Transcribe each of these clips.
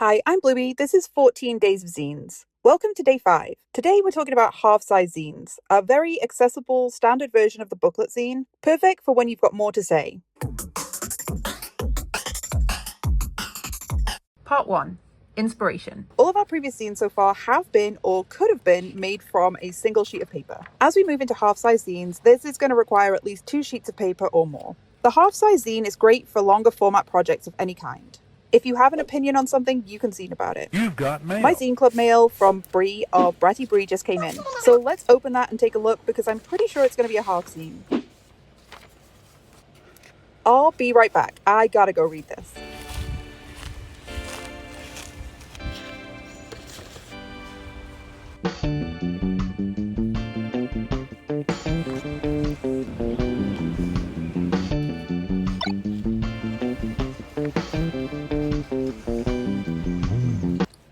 Hi, I'm Bluebee. This is 14 Days of Zines. Welcome to day 5. Today we're talking about half-size zines, a very accessible standard version of the booklet zine, perfect for when you've got more to say. Part 1. Inspiration. All of our previous zines so far have been or could have been made from a single sheet of paper. As we move into half-size zines, this is going to require at least 2 sheets of paper or more. The half-size zine is great for longer format projects of any kind. If you have an opinion on something, you can zine about it. You've got mail. My zine club mail from Bree of Bratty Bree just came in. So let's open that and take a look because I'm pretty sure it's going to be a half zine. I'll be right back. I gotta go read this.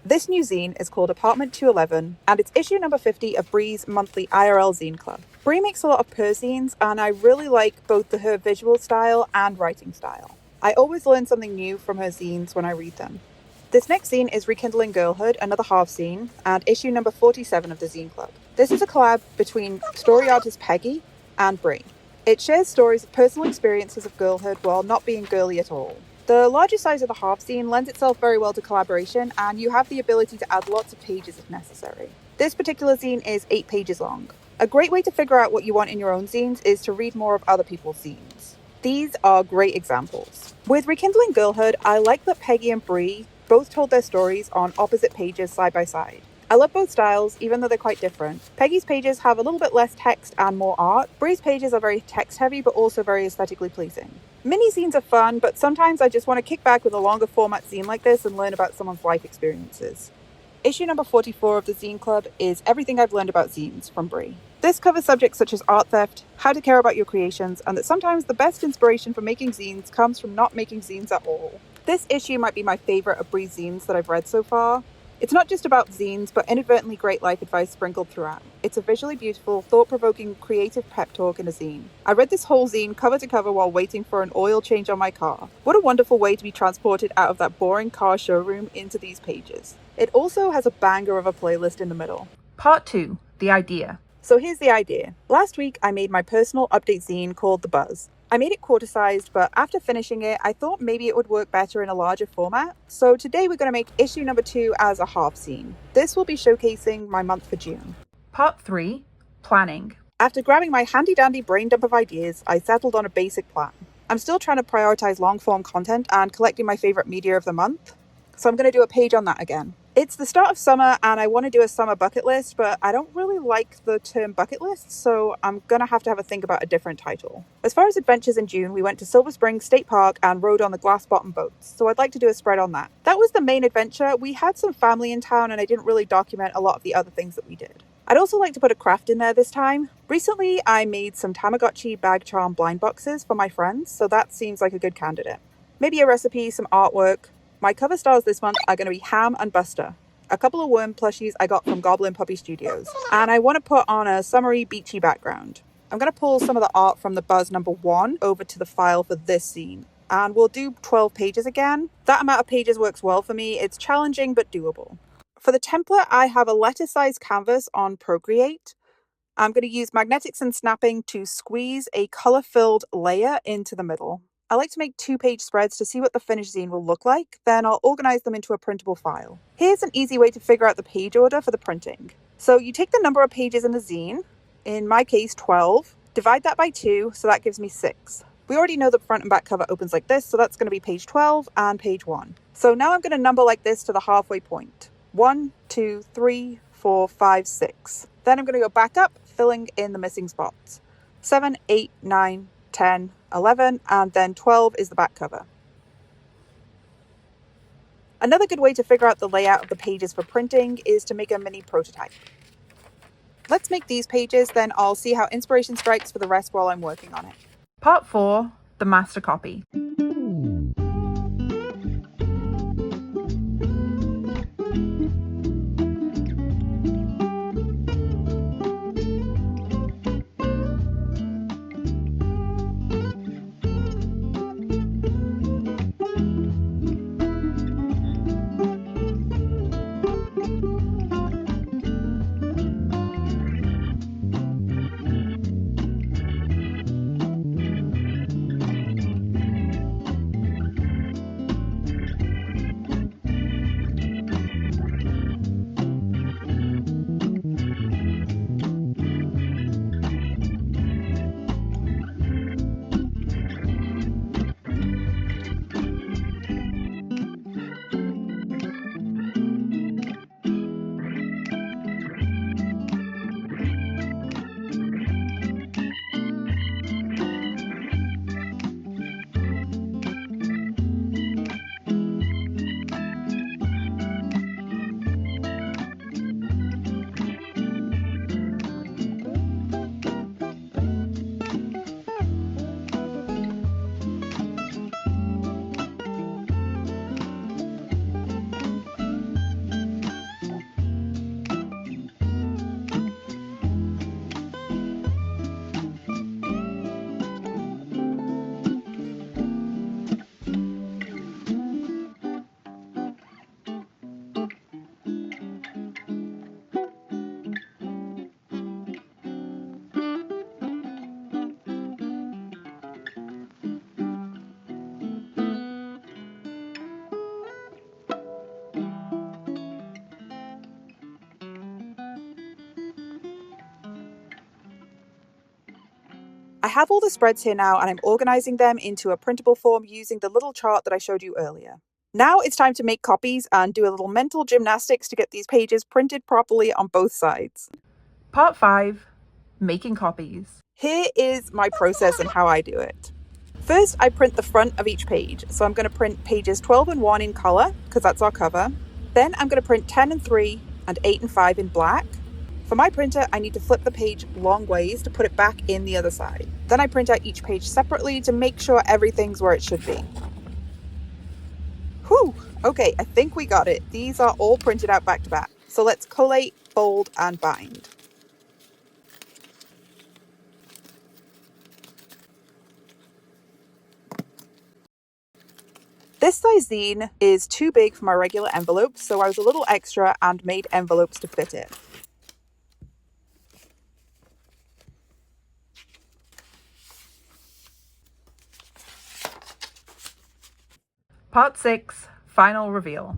This new zine is called Apartment 211, and it's issue number 50 of Bree's monthly IRL zine club. Bree makes a lot of purr zines, and I really like both her visual style and writing style. I always learn something new from her zines when I read them. This next zine is Rekindling Girlhood, another half zine, and issue number 47 of the zine club. This is a collab between story artist Peggy and Bree. It shares stories of personal experiences of girlhood while not being girly at all. The larger size of the half zine lends itself very well to collaboration, and you have the ability to add lots of pages if necessary. This particular zine is 8 pages long. A great way to figure out what you want in your own zines is to read more of other people's zines. These are great examples. With Rekindling Girlhood, I like that Peggy and Bree both told their stories on opposite pages side by side. I love both styles, even though they're quite different. Peggy's pages have a little bit less text and more art. Bree's pages are very text-heavy, but also very aesthetically pleasing. Mini zines are fun, but sometimes I just want to kick back with a longer format zine like this and learn about someone's life experiences. Issue number 44 of the Zine Club is Everything I've Learned About Zines from Bree. This covers subjects such as art theft, how to care about your creations, and that sometimes the best inspiration for making zines comes from not making zines at all. This issue might be my favorite of Bree's zines that I've read so far. It's not just about zines, but inadvertently great life advice sprinkled throughout. It's a visually beautiful, thought-provoking, creative pep talk in a zine. I read this whole zine cover to cover while waiting for an oil change on my car. What a wonderful way to be transported out of that boring car showroom into these pages. It also has a banger of a playlist in the middle. Part 2. The Idea. So here's the idea. Last week, I made my personal update zine called The Buzz. I made it quarter-sized, but after finishing it, I thought maybe it would work better in a larger format. So today we're going to make issue number 2 as a half zine. This will be showcasing my month for June. Part 3. Planning. After grabbing my handy-dandy brain dump of ideas, I settled on a basic plan. I'm still trying to prioritize long-form content and collecting my favorite media of the month, so I'm going to do a page on that again. It's the start of summer and I want to do a summer bucket list, but I don't really like the term bucket list, so I'm going to have a think about a different title. As far as adventures in June, we went to Silver Springs State Park and rode on the glass bottom boats, so I'd like to do a spread on that. That was the main adventure. We had some family in town and I didn't really document a lot of the other things that we did. I'd also like to put a craft in there this time. Recently, I made some Tamagotchi bag charm blind boxes for my friends, so that seems like a good candidate. Maybe a recipe, some artwork. My cover stars this month are going to be Ham and Buster, a couple of worm plushies I got from goblinpuppystudios, and I want to put on a summery beachy background. I'm going to pull some of the art from the Buzz number 1 over to the file for this zine, and we'll do 12 pages again. That amount of pages works well for me. It's challenging but doable. For the template, I have a letter-sized canvas on Procreate. I'm going to use magnetics and snapping to squeeze a color-filled layer into the middle. I like to make 2-page spreads to see what the finished zine will look like, then I'll organize them into a printable file. Here's an easy way to figure out the page order for the printing. So you take the number of pages in the zine, in my case 12, divide that by 2, so that gives me 6. We already know the front and back cover opens like this, so that's going to be page 12 and page 1. So now I'm going to number like this to the halfway point. 1, 2, 3, 4, 5, 6. Then I'm going to go back up, filling in the missing spots. 7, 8, 9, 10, 11, and then 12 is the back cover. Another good way to figure out the layout of the pages for printing is to make a mini prototype. Let's make these pages, then I'll see how inspiration strikes for the rest while I'm working on it. Part 4. The Master Copy. have all the spreads here now and I'm organizing them into a printable form using the little chart that I showed you earlier. Now it's time to make copies and do a little mental gymnastics to get these pages printed properly on both sides. Part 5. Making copies. Here is my process and how I do it. First, I print the front of each page. So I'm going to print pages 12 and 1 in color, because that's our cover. Then I'm going to print 10 and 3 and 8 and 5 in black. For my printer, I need to flip the page long ways to put it back in the other side. Then I print out each page separately to make sure everything's where it should be. Whew! Okay, I think we got it. These are all printed out back to back. So let's collate, fold, and bind. This size zine is too big for my regular envelopes, so I was a little extra and made envelopes to fit it. Part 6. Final reveal.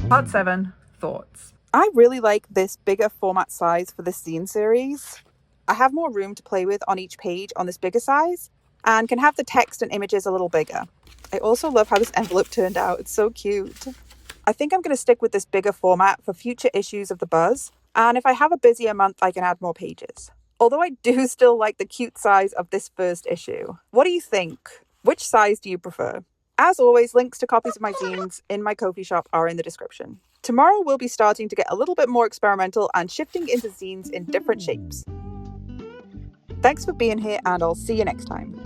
Part 7. Thoughts. I really like this bigger format size for this zine series. I have more room to play with on each page on this bigger size and can have the text and images a little bigger. I also love how this envelope turned out. It's so cute. I think I'm going to stick with this bigger format for future issues of The Buzz, and if I have a busier month, I can add more pages. Although I do still like the cute size of this first issue. What do you think? Which size do you prefer? As always, links to copies of my zines in my Ko-fi shop are in the description. Tomorrow we'll be starting to get a little bit more experimental and shifting into zines in different shapes. Thanks for being here, and I'll see you next time.